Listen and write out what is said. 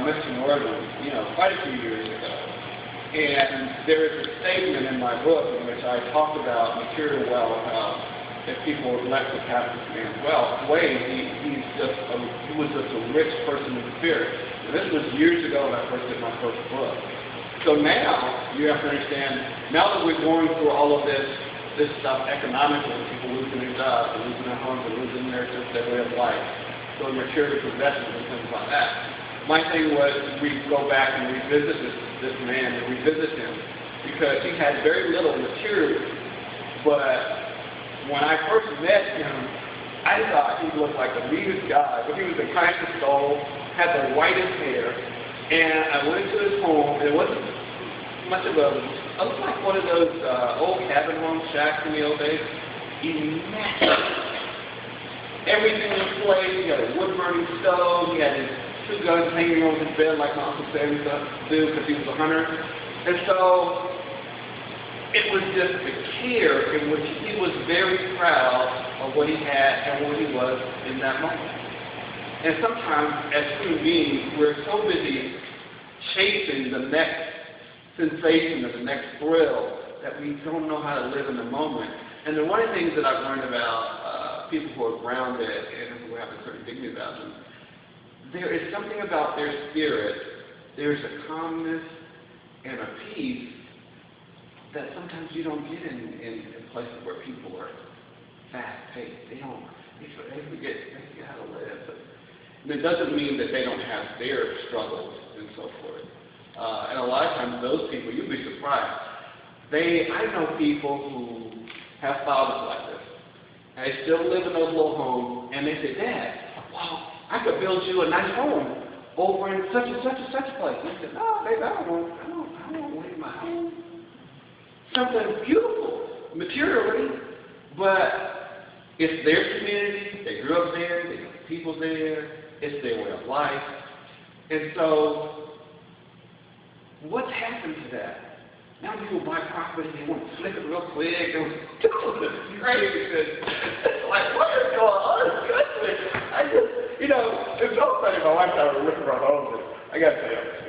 Mr. Northern, quite a few years ago. And there is a statement in my book in which I talk about material wealth, how if people left the Catholic man's wealth away, he was just a rich person in spirit. And this was years ago when I first did my first book. So now, you have to understand, now that we're going through all of this stuff economically, people losing their jobs, and losing their homes, and losing their way of life, so material possessions and things like that. My thing was we go back and revisit this man and revisit him because he had very little material. But when I first met him, I thought he looked like the meanest guy, but he was the kindest soul, had the whitest hair, and I went to his home, and it wasn't much of a, it looked like one of those old cabin home shacks in the old days. Immaculate. Everything in place. He had a wood-burning stove. He had his 2 guns hanging over his bed like my Uncle Sam used to do because he was a hunter. And so it was just the care in which he was very proud of what he had and what he was in that moment. And sometimes, as human beings, we're so busy chasing the next sensation or the next thrill that we don't know how to live in the moment. And one of the things that I've learned about people who are grounded and who have a certain dignity about them, there is something about their spirit, there's a calmness and a peace that sometimes you don't get in places where people are fast-paced. They forget how to live. And it doesn't mean that they don't have their struggles and so forth. And a lot of times those people, you'd be surprised. I know people who have fathers like this. And they still live in those little homes, and they say, Dad, wow, I could build you a nice home over in such and such and such a place. And I said, no, baby, I don't want to leave my home. Something beautiful, materially, but it's their community. They grew up there. They know the people there. It's their way of life. And so, what's happened to that? Now people buy property, they want to flip it real quick. They want to do this crazy. It's like, what is going on? I just, it's so funny. My wife and I were looking for homes. I got to tell you,